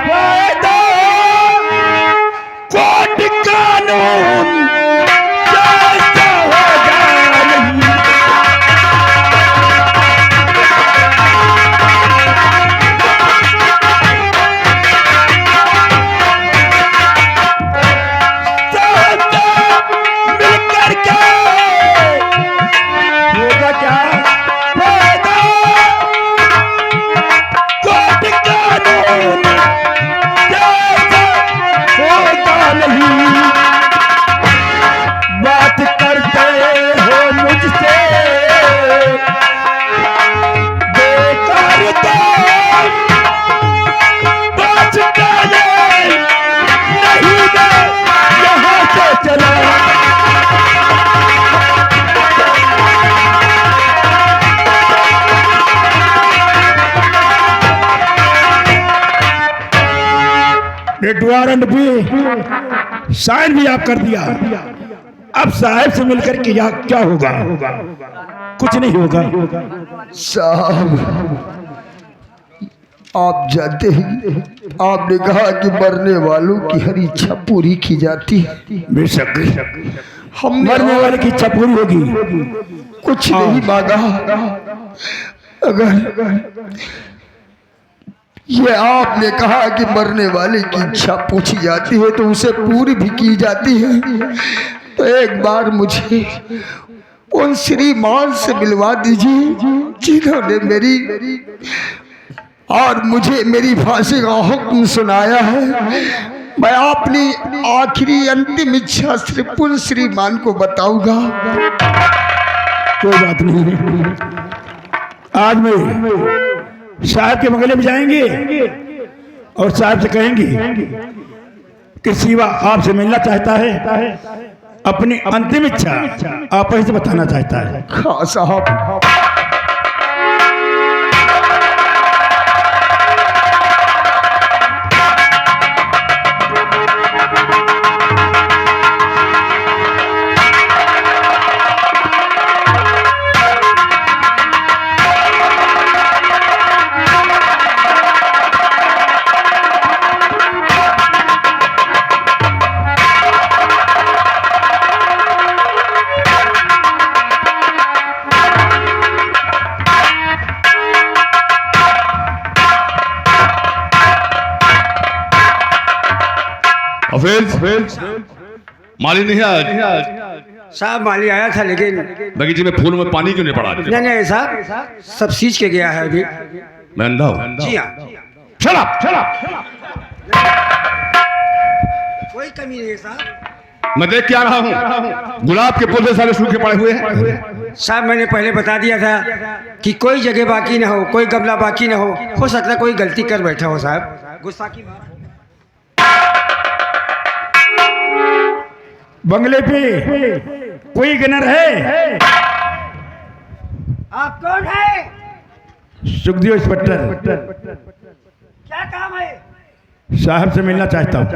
फायदा कोर्ट कानून जैसा होगा नहीं। मिलकर के होगा क्या फायदा कोर्ट कानून जैसा होगा नहीं। बात करते हो मुझसे बेकार तुम बच गए नहीं मैं यहाँ से चला। वारंट भी साइन भी आप कर दिया। अब साहब से मिलकर के क्या होगा? कुछ नहीं होगा। साहब आप जानते हैं आपने कहा कि मरने वालों की हर इच्छा पूरी की जाती है। बेशक हम मरने वाले की इच्छा पूरी होगी। कुछ नहीं मांगा। अगर ये आपने कहा कि मरने वाले की इच्छा पूछी जाती है तो उसे पूरी भी की जाती है, तो एक बार मुझे उन श्रीमान से मिलवा दीजिए जिन्होंने मेरी और मुझे मेरी फांसी का हुक्म सुनाया है। मैं अपनी आखिरी अंतिम इच्छा सिर्फ उन श्रीमान को बताऊंगा। कोई बात नहीं, आज मैं साहब के बंगले में जाएंगे और साहब से कहेंगे कि शिवा आपसे मिलना चाहता है, अपनी अंतिम इच्छा आप ही से बताना चाहता है। हाँ साहब। माली नहीं आज? साहब माली आया था लेकिन बगीचे में फूलों में पानी क्यों नहीं पड़ा? नहीं साहब सब सींच के गया है अभी। मैं अंधा हूँ? जी हाँ। चला कोई कमी नहीं है साहब। मैं देख के आ रहा हूँ गुलाब के पौधे सारे सूखे पड़े हुए हैं। साहब मैंने पहले बता दिया था कि कोई जगह बाकी ना हो, कोई गमला बाकी ना हो सकता है कोई गलती कर बैठा हो साहब। गुस्सा की बात। बंगले पे कोई गनर है? आप कौन है? सुखदेव इंस्पेक्टर। क्या काम है? साहब से मिलना चाहता हूँ।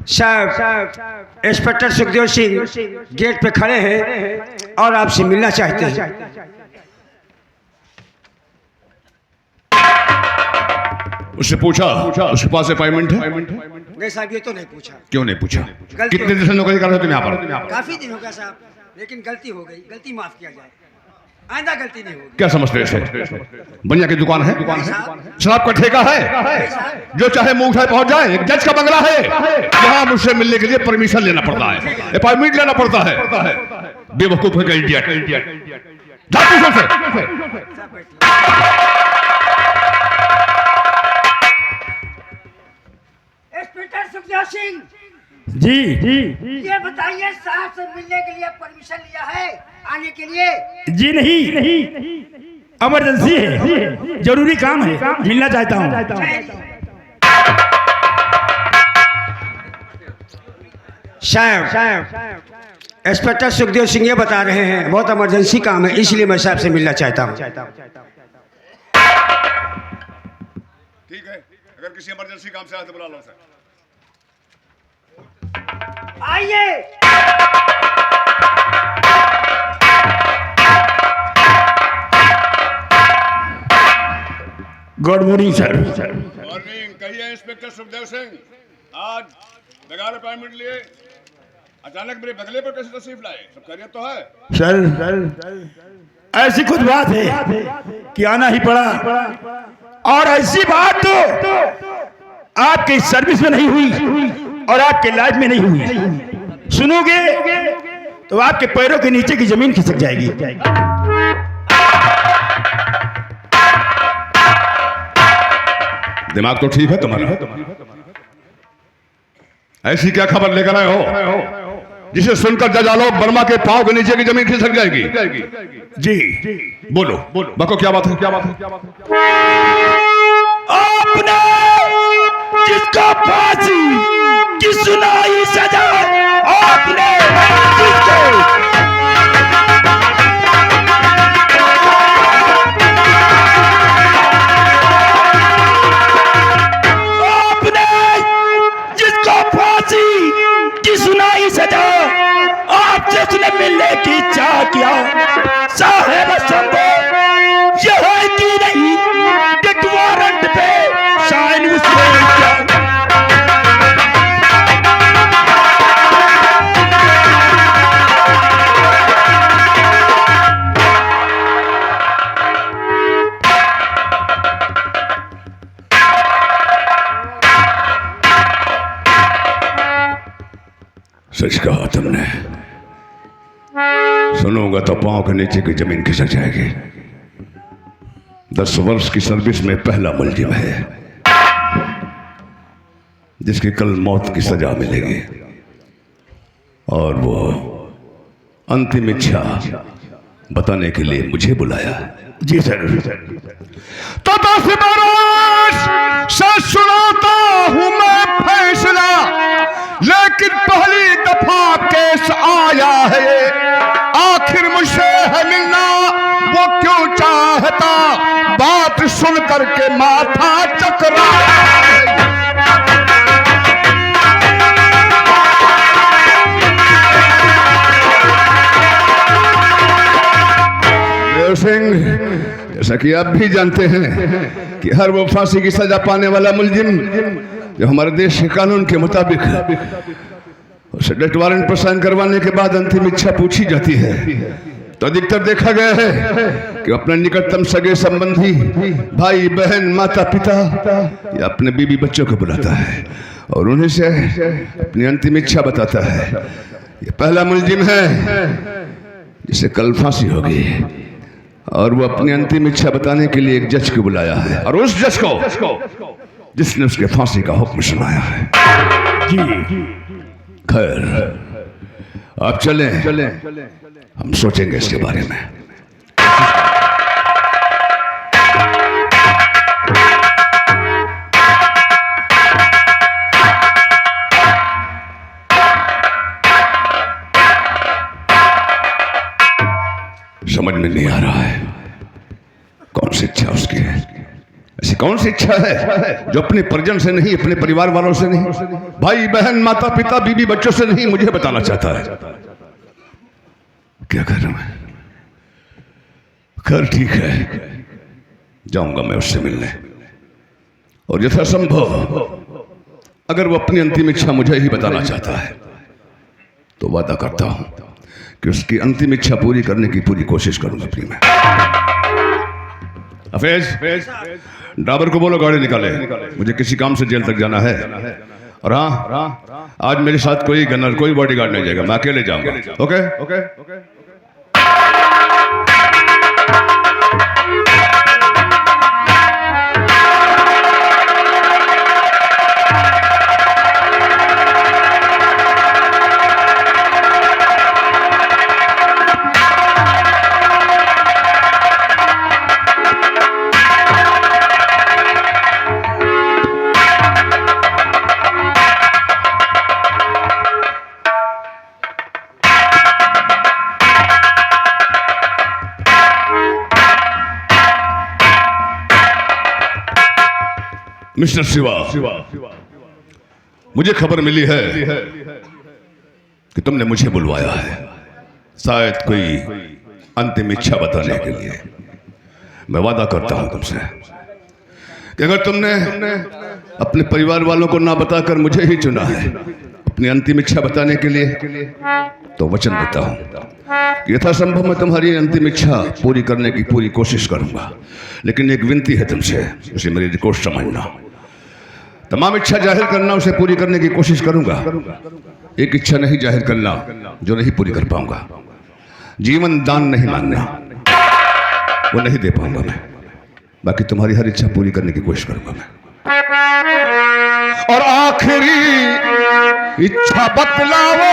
साहब इंस्पेक्टर सुखदेव सिंह गेट पे खड़े हैं और आपसे मिलना चाहते हैं। उससे पूछा उसके पास अपॉइंटमेंट है? नहीं साहब ये तो नहीं पूछा। क्यों नहीं पूछा? कितने दिन से नौकरी कर रहे हो तुम यहाँ पर? काफी दिन हो गया साहब, लेकिन गलती हो गई, गलती माफ किया जाए, आइंदा गलती नहीं होगी। क्या समझते हो इसे? बनिया की दुकान है? शराब का ठेका है, जो चाहे मुंह उठाए पहुंच जाए। एक जज का बंगला है, यहाँ मुझसे मिलने के लिए परमिशन लेना पड़ता है, अपॉइंटमेंट लेना पड़ता है। बेवकूफ है इडियट। इंस्पेक्टर सुखदेव सिंह जी ये बताइए साहब से मिलने के लिए परमिशन लिया है आने के लिए? जी नहीं, इमरजेंसी है, जरूरी काम है, मिलना चाहता हूँ। साहब इंस्पेक्टर सुखदेव सिंह ये बता रहे हैं बहुत इमरजेंसी काम है, इसलिए मैं साहब से मिलना चाहता हूँ। ठीक है, अगर किसी इमरजेंसी काम से आए तो बुला लो सर। आइए। Good morning sir. मॉर्निंग। कहिए इंस्पेक्टर सुखदेव सिंह, आज बगैर अपॉइंटमेंट लिए अचानक मेरे बगले पर कैसे तशरीफ लाए? सब खैरियत तो है? सर ऐसी कुछ बात है कि आना ही पड़ा, और ऐसी बात तो आपकी सर्विस में नहीं हुई और आपके लाइफ में नहीं हुई। सुनोगे तो आपके पैरों के नीचे की जमीन खिसक जाएगी। दिमाग तो ठीक है तुम्हारा? ऐसी क्या खबर लेकर आए हो जिसे सुनकर जज आलोक वर्मा के पांव के नीचे की जमीन खिसक जाएगी? जी बोलो बोलो, बको क्या बात है? क्या बात है? क्या बात है? आपने जिसको फांसी की सुनाई सजा, आपने जिसको सुनाई सजा, आपसे उसने मिलने की चाह किया। साहेब शंभू यह है कि नहीं डेथ वारंट पे साइन उसने किया। सच कहा तुमने। सुनूंगा तो पांव के नीचे की जमीन खिसक जाएगी। 10 वर्ष की सर्विस में पहला मुलजिम है जिसकी कल मौत की सजा मिलेगी, और वो अंतिम इच्छा बताने के लिए मुझे बुलाया। जी सर। तो 10 बरस से सुनाता हूं मैं फैसला, लेकिन पहली दफा केस आया है। आखिर मुझसे है मिलना वो क्यों चाहता, बात सुन करके माथा चकरा। देव सिंह, जैसा कि आप भी जानते हैं कि हर वो फांसी की सजा पाने वाला मुलजिम जो हमारे देश के कानून के मुताबिक उसे डेथ वारंट पर साइन करवाने के बाद अंतिम इच्छा पूछी जाती है, तो अधिकतर देखा गया है कि अपने निकटतम सगे संबंधी, भाई बहन, माता पिता या अपने बीवी बच्चों को बुलाता है और उन्हीं से अपनी अंतिम इच्छा बताता है। ये पहला मुलजिम है जिसे कल फांसी होगी, और वो अपनी अंतिम इच्छा बताने के लिए एक जज को बुलाया है, और उस जज को जिसने उसके फांसी का हुक्म सुनाया है। जी खैर, आप चलें, हम सोचेंगे इसके बारे में। समझ में नहीं आ रहा है कौन सी इच्छा उसकी है। ऐसी कौन सी इच्छा है जो अपने परिजन से नहीं, अपने परिवार वालों से नहीं, भाई बहन, माता पिता, बीवी बच्चों से नहीं, मुझे बताना चाहता है। क्या कर रहा मैं? खैर ठीक है, जाऊंगा मैं उससे मिलने, और यथासंभव अगर वो अपनी अंतिम इच्छा मुझे ही बताना चाहता है तो वादा करता हूं कि उसकी अंतिम इच्छा पूरी करने की पूरी कोशिश करूंगा अपनी मैं। हफेज, ड्राइवर को बोलो गाड़ी निकाले, मुझे किसी काम से जेल तक जाना है। और हाँ, आज मेरे साथ कोई गनर, कोई बॉडीगार्ड नहीं जाएगा, मैं अकेले जाऊंगा। ओके? मिस्टर शिवा, मुझे खबर मिली है कि तुमने मुझे बुलवाया है, शायद कोई अंतिम इच्छा बताने के लिए। मैं वादा करता हूं तुमसे कि अगर तुमने अपने परिवार वालों को ना बताकर मुझे ही चुना है अपनी अंतिम इच्छा बताने के लिए, तो वचन देता हूं यथासंभव मैं तुम्हारी अंतिम इच्छा पूरी करने की पूरी कोशिश करूंगा। लेकिन एक विनती है तुमसे, उसे मेरी रिक्वेस्ट समझना। तमाम इच्छा जाहिर करना, उसे पूरी करने की कोशिश करूंगा। एक इच्छा नहीं जाहिर करना जो नहीं पूरी कर पाऊंगा। जीवन दान नहीं मांगना, वो नहीं दे पाऊंगा मैं। बाकी तुम्हारी हर इच्छा पूरी करने की कोशिश करूंगा मैं। और आखिरी इच्छा बतलाओ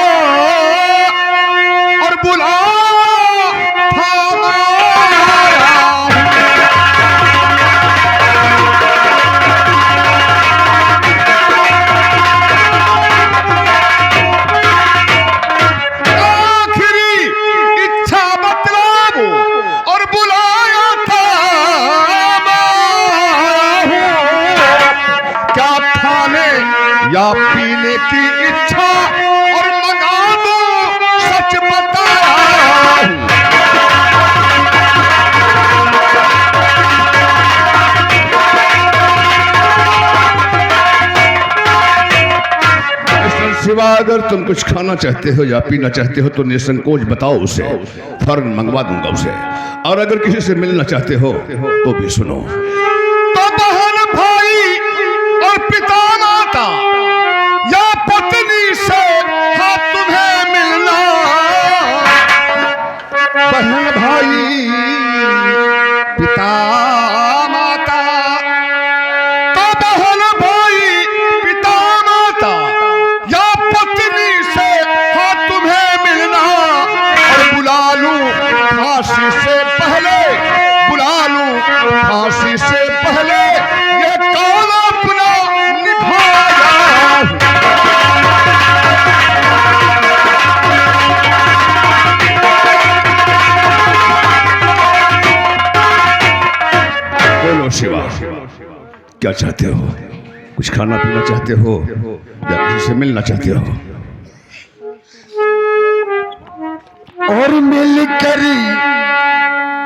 और बुलाओ या पीने की इच्छा और मंगा दो सच बताया। सिवा अगर तुम कुछ खाना चाहते हो या पीना चाहते हो तो निसंकोच बताओ, उसे फौरन मंगवा दूंगा उसे। और अगर किसी से मिलना चाहते हो तो भी सुनो। तो बहन भाई और पिता माता या पत्नी से हाँ तुम्हें मिलना। बहन भाई पिता माता, तो बहन भाई पिता माता या पत्नी से हाँ तुम्हें मिलना। और बुला लूं फांसी से पहले, बुला लूं फांसी से पहले ये कौन अपना निभाया। बोलो शिवा, क्या चाहते हो? कुछ खाना पीना चाहते हो या किसी से मिलना चाहते हो? और मिलकर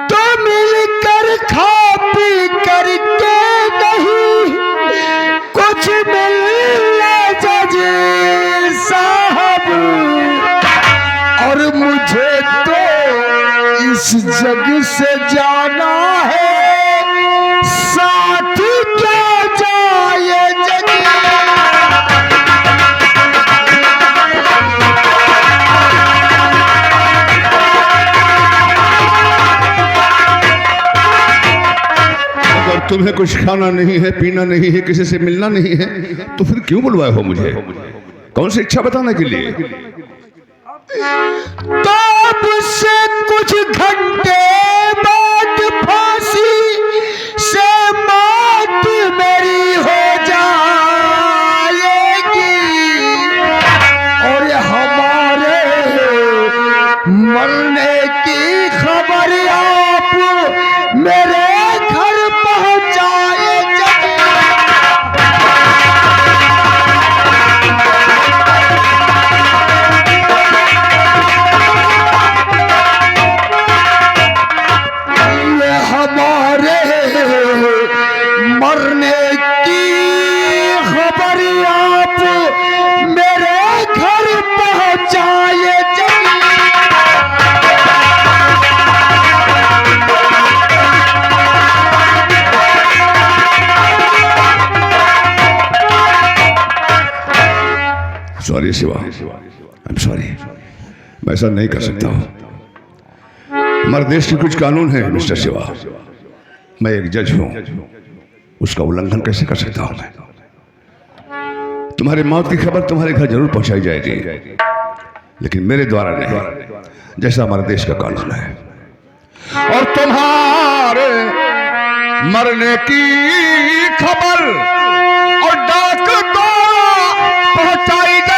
तो मिलकर खा पी करके नहीं कुछ मिलना जज साहब। और मुझे तो इस जग से जाना है, साथ क्या जाए जग। अगर तुम्हें कुछ खाना नहीं है, पीना नहीं है, किसी से मिलना नहीं है, तो फिर क्यों बुलवाए हो मुझे? कौन सी इच्छा बताने के लिए? तो अब से कुछ घंटे बाद फांसी से मौत मेरी हो जाएगी। और हमारे मरने की खबर आप मेरे घर पहुंचाए जब। हमारे मरने की खबर आप मेरे घर पहुंचाए जब। Sorry Shiva, I am sorry, मैं ऐसा नहीं कर सकता हूं। हमारे देश के कुछ कानून हैं मिस्टर शिवा, मैं एक जज हूं, उसका उल्लंघन कैसे कर सकता हूं मैं? तुम्हारी मौत की खबर तुम्हारे घर जरूर पहुंचाई जाएगी, लेकिन मेरे द्वारा नहीं, जैसा हमारे देश का कानून है। और तुम्हारे मरने की खबर और डाक द्वारा पहुंचाई जाए।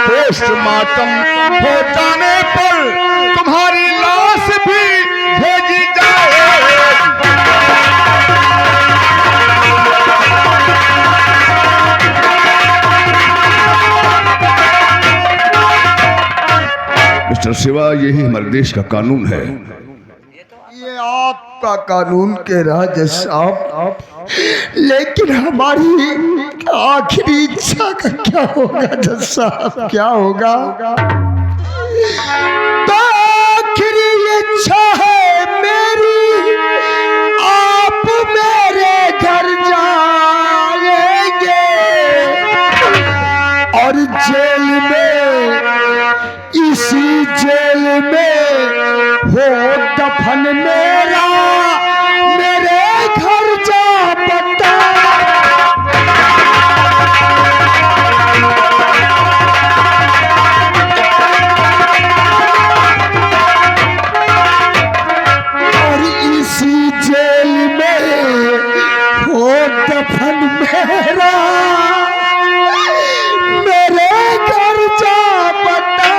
पोस्टमार्टम हो जाने पर तुम्हारी लाश भी सिवा यही हमारे देश का कानून है। ये आपका कानून के रहा जज साहब, लेकिन हमारी आखिरी इच्छा का क्या होगा जज साहब, क्या होगा? तो आखिरी इच्छा है मेरी, आप मेरे घर जाएंगे और जेल में, इसी जेल में हो दफन मेरा, मेरे घर जा पता। और इसी जेल में हो दफन मेरा, मेरे घर जा पता।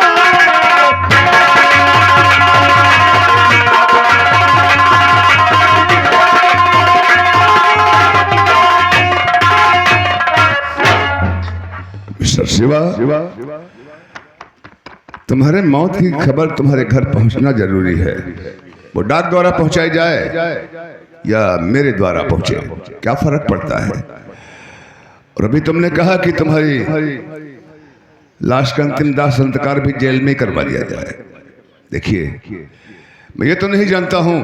मिस्टर शिवा, तुम्हारे मौत की खबर तुम्हारे घर पहुंचना जरूरी है। वो डाक द्वारा पहुंचाई जाए या मेरे द्वारा पहुंचे, क्या फर्क पड़ता है? और अभी तुमने कहा कि तुम्हारी लाश का अंतिम दाह संस्कार भी जेल में करवा दिया जाए। देखिए, मैं ये तो नहीं जानता हूं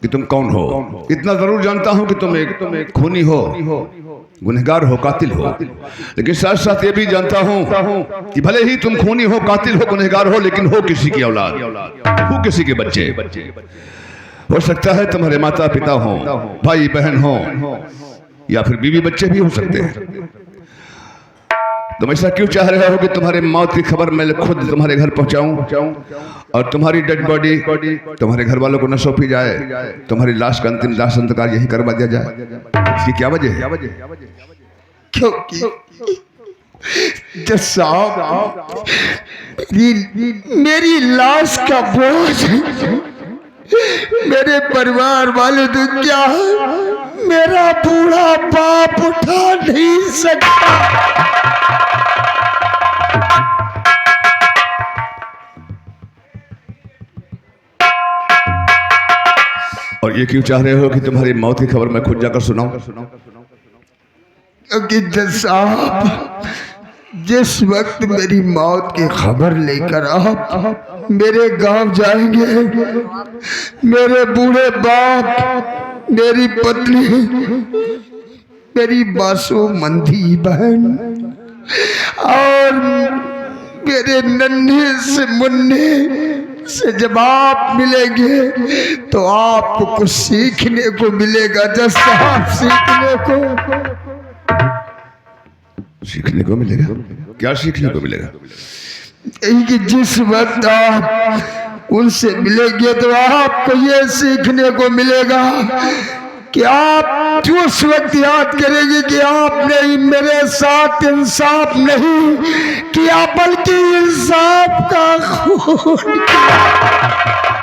कि तुम कौन हो, इतना जरूर जानता हूं कि तुम एक खूनी हो, गुनहगार हो, कातिल हो। लेकिन साथ साथ ये भी जानता हूं कि भले ही तुम खूनी हो, कातिल हो, गुनहगार हो, लेकिन हो किसी की औलाद, हो किसी के बच्चे। हो सकता है तुम्हारे माता पिता हो, भाई बहन हो, या फिर बीवी बच्चे भी हो सकते हैं। तुम ऐसा क्यों चाह रहे हो कि तुम्हारे मौत की खबर मैं खुद तुम्हारे घर पहुंचाऊं और तुम्हारी डेड बॉडी तुम्हारे घर वालों को न सौंपी जाए, तुम्हारी लाश का अंतिम दाह संस्कार यही करवा दिया जाए? इसकी क्या वजह है? क्योंकि जज साहब, मेरी लाश का बोझ मेरे परिवार वाले तो क्या मेरा बूढ़ा बाप उठा नहीं सकता। और ये क्यों चाह रहे हो कि तुम्हारी मौत की खबर मैं खुद जाकर सुनाऊं? क्योंकि जज साहब, जिस वक्त मेरी मौत की खबर लेकर आप मेरे गांव जाएंगे, मेरे बूढ़े बाप, मेरी पत्नी, मेरी बासुमंदी बहन और मेरे नन्हे से मुन्ने से जब आप मिलेंगे तो आपको कुछ सीखने को मिलेगा जज साहब, सीखने को मिलेगा। क्या सीखने को मिलेगा? कि जिस वक्त आप उनसे मिलेंगे तो आपको ये सीखने को मिलेगा कि आप उस वक्त याद करेंगे कि आपने मेरे साथ इंसाफ नहीं किया, बल्कि इंसाफ का खून किया।